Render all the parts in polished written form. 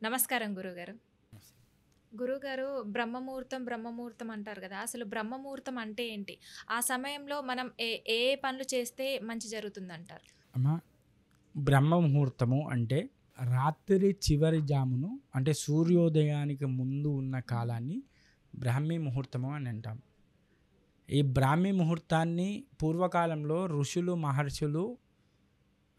నమస్కారం గురుగారు. గురుగారు బ్రహ్మముహూర్తం అంటారు గదా! అసలు బ్రహ్మముహూర్తం అంటే ఏంటి? ఆ సమయంలో మనం ఏ ఏ పనులు చేస్తే మంచి జరుగుతుందంటారు? అమ్మ, బ్రహ్మ ముహూర్తము అంటే రాత్రి చివరి జామును అంటే సూర్యోదయానికి ముందు ఉన్న కాలాన్ని బ్రాహ్మీ ముహూర్తము అని అంటాం. ఈ బ్రాహ్మీ ముహూర్తాన్ని పూర్వకాలంలో ఋషులు మహర్షులు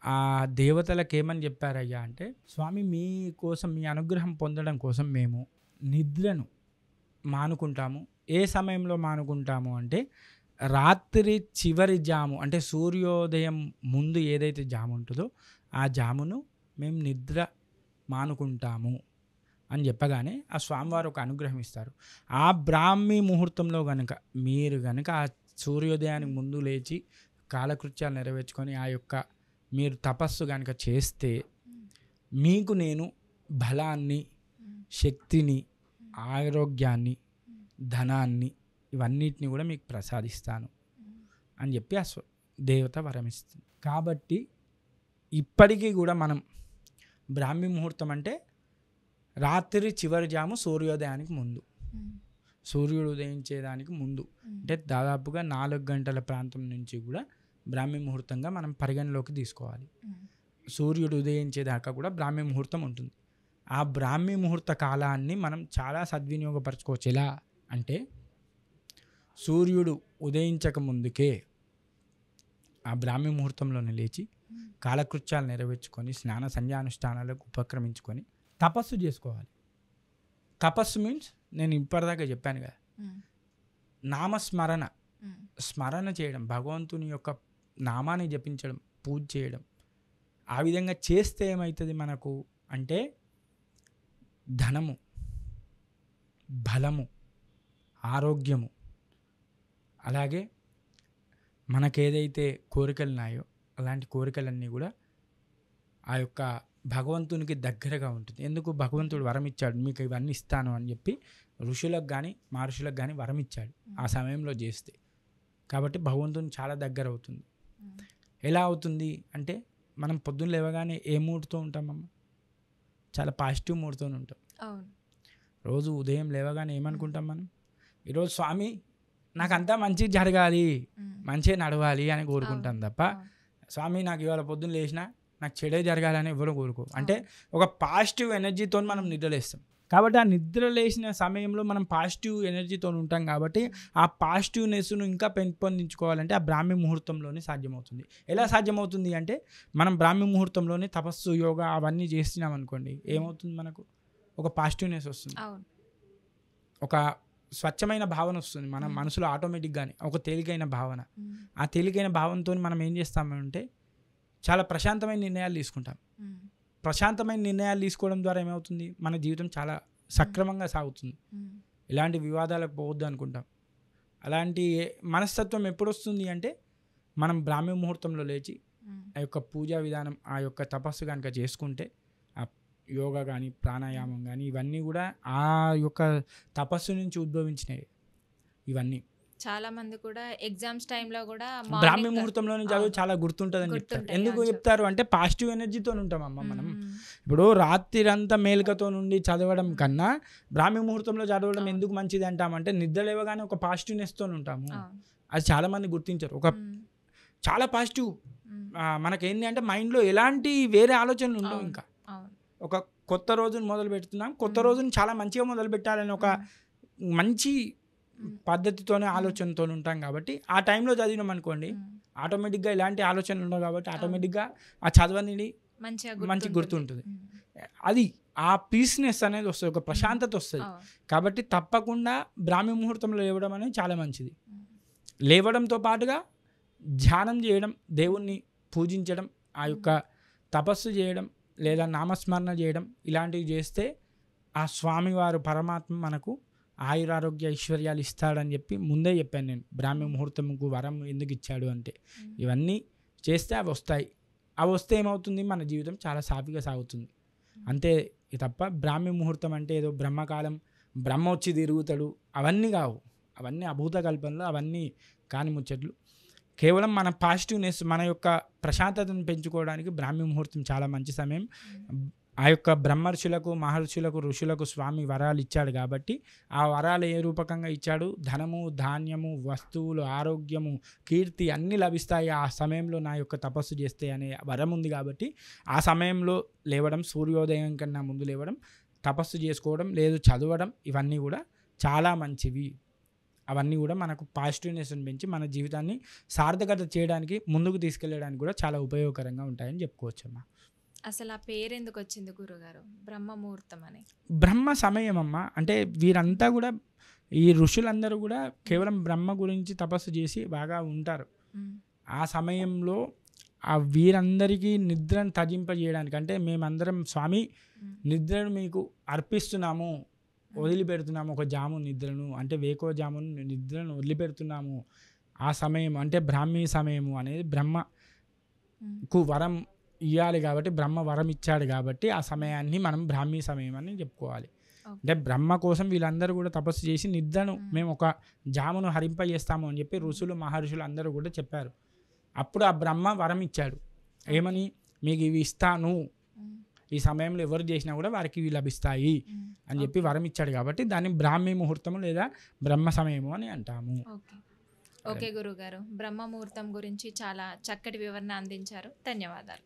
ఆ దేవతలకు ఏమని చెప్పారయ్యా అంటే, స్వామి మీ కోసం మీ అనుగ్రహం పొందడం కోసం మేము నిద్రను మానుకుంటాము. ఏ సమయంలో మానుకుంటాము అంటే రాత్రి చివరి జాము అంటే సూర్యోదయం ముందు ఏదైతే జాము ఉంటుందో ఆ జామును మేము నిద్ర మానుకుంటాము అని చెప్పగానే ఆ స్వామివారు ఒక అనుగ్రహం ఇస్తారు. ఆ బ్రాహ్మీ ముహూర్తంలో కనుక మీరు కనుక ఆ సూర్యోదయానికి ముందు లేచి కాలకృత్యాలు నెరవేర్చుకొని ఆ యొక్క మీరు తపస్సు కనుక చేస్తే మీకు నేను బలాన్ని, శక్తిని, ఆరోగ్యాన్ని, ధనాన్ని ఇవన్నిటిని కూడా మీకు ప్రసాదిస్తాను అని చెప్పి ఆ దేవత వరమిస్తుంది. కాబట్టి ఇప్పటికీ కూడా మనం బ్రాహ్మీ ముహూర్తం అంటే రాత్రి చివరి జాము సూర్యోదయానికి ముందు, సూర్యుడు ఉదయించేదానికి ముందు అంటే దాదాపుగా 4 గంటల ప్రాంతం నుంచి కూడా బ్రాహ్మీ ముహూర్తంగా మనం పరిగణలోకి తీసుకోవాలి. సూర్యుడు ఉదయించేదాకా కూడా బ్రాహ్మీ ముహూర్తం ఉంటుంది. ఆ బ్రాహ్మీ ముహూర్త కాలాన్ని మనం చాలా సద్వినియోగపరచుకోవచ్చు. ఎలా అంటే సూర్యుడు ఉదయించక ముందుకే ఆ బ్రాహ్మీ ముహూర్తంలోనే లేచి కాలకృత్యాలు నెరవేర్చుకొని స్నాన సంధ్యానుష్ఠానాలకు ఉపక్రమించుకొని తపస్సు చేసుకోవాలి. తపస్సు మీన్స్ నేను ఇప్పటిదాకా చెప్పాను కదా, నామస్మరణ, స్మరణ చేయడం, భగవంతుని యొక్క నామాన్ని జపించడం, పూజ చేయడం. ఆ విధంగా చేస్తే ఏమవుతుంది మనకు అంటే ధనము, బలము, ఆరోగ్యము, అలాగే మనకేదైతే కోరికలు ఉన్నాయో అలాంటి కోరికలన్నీ కూడా ఆ యొక్క భగవంతునికి దగ్గరగా ఉంటుంది. ఎందుకు? భగవంతుడు వరం ఇచ్చాడు, మీకు ఇవన్నీ ఇస్తాను అని చెప్పి ఋషులకు కానీ మహర్షులకు కానీ వరం ఇచ్చాడు ఆ సమయంలో చేస్తే. కాబట్టి భగవంతుని చాలా దగ్గర అవుతుంది. ఎలా అవుతుంది అంటే మనం పొద్దున్న లేవగానే ఏ మూడ్తో ఉంటామమ్మ? చాలా పాజిటివ్ మూడ్తో ఉంటాం. రోజు ఉదయం లేవగానే ఏమనుకుంటాం మనం? ఈరోజు స్వామి నాకు అంతా మంచి జరగాలి, మంచిగా నడవాలి అని కోరుకుంటాం తప్ప స్వామి నాకు ఇవాళ పొద్దున్న లేచినా నాకు చెడే జరగాలని ఎవరు కోరుకో. అంటే ఒక పాజిటివ్ ఎనర్జీతో మనం నిద్రలేస్తాం. కాబట్టి ఆ నిద్ర లేచిన సమయంలో మనం పాజిటివ్ ఎనర్జీతో ఉంటాం. కాబట్టి ఆ పాజిటివ్నెస్ను ఇంకా పెంపొందించుకోవాలంటే ఆ బ్రాహ్మీ ముహూర్తంలోనే సాధ్యమవుతుంది. ఎలా సాధ్యమవుతుంది అంటే మనం బ్రాహ్మీ ముహూర్తంలోనే తపస్సు, యోగా అవన్నీ చేస్తున్నాం అనుకోండి, ఏమవుతుంది? మనకు ఒక పాజిటివ్నెస్ వస్తుంది, ఒక స్వచ్ఛమైన భావన వస్తుంది మన మనసులో ఆటోమేటిక్గానే, ఒక తేలికైన భావన. ఆ తేలికైన భావనతో మనం ఏం చేస్తామంటే చాలా ప్రశాంతమైన నిర్ణయాలు తీసుకుంటాం. ప్రశాంతమైన నిర్ణయాలు తీసుకోవడం ద్వారా ఏమవుతుంది? మన జీవితం చాలా సక్రమంగా సాగుతుంది. ఇలాంటి వివాదాలకు పోవద్దు అనుకుంటాం. అలాంటి మనస్తత్వం ఎప్పుడు వస్తుంది అంటే మనం బ్రాహ్మీ ముహూర్తంలో లేచి ఆ యొక్క పూజా విధానం, ఆ యొక్క తపస్సు కనుక చేసుకుంటే, ఆ యోగా కానీ ప్రాణాయామం కానీ ఇవన్నీ కూడా ఆ యొక్క తపస్సు నుంచి ఉద్భవించినవి. ఇవన్నీ చాలా మంది కూడా ఎగ్జామ్స్ టైంలో కూడా బ్రాహ్మీ ముహూర్తంలోనే చదువు చాలా గుర్తుంటుందని చెప్తారు. ఎందుకు చెప్తారు అంటే పాజిటివ్ ఎనర్జీతో ఉంటామమ్మ మనం. ఇప్పుడు రాత్రి అంతా మేలుకతో నుండి చదవడం కన్నా బ్రాహ్మీ ముహూర్తంలో చదవడం ఎందుకు మంచిది అంటామంటే నిద్ర లేవగానే ఒక పాజిటివ్నెస్తో ఉంటాము. అది చాలా మంది గుర్తించారు. ఒక చాలా పాజిటివ్ మనకేంటి అంటే మైండ్లో ఎలాంటి వేరే ఆలోచనలు ఉండవు. ఇంకా ఒక కొత్త రోజును మొదలు పెడుతున్నాం, కొత్త రోజును చాలా మంచిగా మొదలు పెట్టాలని ఒక మంచి పద్ధతితోనే ఆలోచనతో ఉంటాం. కాబట్టి ఆ టైంలో చదివినాం అనుకోండి, ఆటోమేటిక్గా ఇలాంటి ఆలోచనలు ఉండవు. కాబట్టి ఆటోమేటిక్గా ఆ చదవనిది మంచి గుర్తుంటుంది. అది ఆ పీస్నెస్ అనేది వస్తుంది, ఒక ప్రశాంతత వస్తుంది. కాబట్టి తప్పకుండా బ్రాహ్మీ ముహూర్తంలో లేవడం అనేది చాలా మంచిది. లేవడంతో పాటుగా ధ్యానం చేయడం, దేవుణ్ణి పూజించడం, ఆ యొక్క తపస్సు చేయడం లేదా నామస్మరణ చేయడం ఇలాంటివి చేస్తే ఆ స్వామివారు పరమాత్మ మనకు ఆయురారోగ్య ఐశ్వర్యాలు ఇస్తాడని చెప్పి ముందే చెప్పాను నేను. బ్రాహ్మీ ముహూర్తంకు వరం ఎందుకు ఇచ్చాడు అంటే ఇవన్నీ చేస్తే అవి వస్తాయి. అవి వస్తే ఏమవుతుంది? మన జీవితం చాలా సాఫీగా సాగుతుంది. అంతే తప్ప బ్రాహ్మీ ముహూర్తం అంటే ఏదో బ్రహ్మకాలం, బ్రహ్మ వచ్చి తిరుగుతాడు అవన్నీ కావు. అవన్నీ అభూత కల్పనలు, అవన్నీ కాని ముచ్చట్లు. కేవలం మన పాజిటివ్నెస్, మన యొక్క ప్రశాంతతను పెంచుకోవడానికి బ్రాహ్మీ ముహూర్తం చాలా మంచి సమయం. ఆ యొక్క బ్రహ్మర్షులకు, మహర్షులకు, ఋషులకు స్వామి వరాలు ఇచ్చాడు కాబట్టి, ఆ వరాలు ఏ రూపకంగా ఇచ్చాడు? ధనము, ధాన్యము, వస్తువులు, ఆరోగ్యము, కీర్తి అన్నీ లభిస్తాయి ఆ సమయంలో నా యొక్క తపస్సు చేస్తే అనే వరం ఉంది కాబట్టి, ఆ సమయంలో లేవడం, సూర్యోదయం కన్నా ముందు లేవడం, తపస్సు చేసుకోవడం, లేదు చదవడం, ఇవన్నీ కూడా చాలా మంచివి. అవన్నీ కూడా మనకు పాజిటివ్నెస్ని పెంచి మన జీవితాన్ని సార్థకత చేయడానికి, ముందుకు తీసుకెళ్ళడానికి కూడా చాలా ఉపయోగకరంగా ఉంటాయని చెప్పుకోవచ్చమ్మా. అసలు ఆ పేరెందుకు వచ్చింది గురుగారు బ్రహ్మముహూర్తం అని? బ్రహ్మ సమయం అమ్మ. అంటే వీరంతా కూడా ఈ ఋషులందరూ కూడా కేవలం బ్రహ్మ గురించి తపస్సు చేసి బాగా ఉంటారు. ఉమ్, ఆ సమయంలో ఆ వీరందరికీ నిద్రను తజింపజేయడానికి, అంటే మేమందరం స్వామి ఉమ్, నిద్రను మీకు అర్పిస్తున్నాము, వదిలిపెడుతున్నాము ఒక జాము నిద్రను, అంటే వేకో జామును నిద్రను వదిలిపెడుతున్నాము. ఆ సమయం అంటే బ్రాహ్మీ సమయము అనేది బ్రహ్మకు వరం ఇవ్వాలి కాబట్టి, బ్రహ్మ వరం ఇచ్చాడు కాబట్టి ఆ సమయాన్ని మనం బ్రాహ్మీ సమయం అని చెప్పుకోవాలి. ఓకే. అంటే బ్రహ్మ కోసం వీళ్ళందరూ కూడా తపస్సు చేసి నిద్రను మేము ఒక జామును హరింపజేస్తాము అని చెప్పి ఋషులు, మహర్షులు అందరూ కూడా చెప్పారు. అప్పుడు ఆ బ్రహ్మ వరం ఇచ్చాడు. ఏమని? మీకు ఇవి ఇస్తాను, ఉమ్, ఈ సమయంలో ఎవరు చేసినా కూడా వారికి ఇవి లభిస్తాయి ఉమ్, అని చెప్పి వరం ఇచ్చాడు కాబట్టి దాన్ని బ్రాహ్మీ ముహూర్తము లేదా బ్రహ్మ సమయము అని అంటాము. ఓకే. ఓకే గురుగారు, బ్రహ్మముహూర్తం గురించి చాలా చక్కటి వివరణ అందించారు. ధన్యవాదాలు.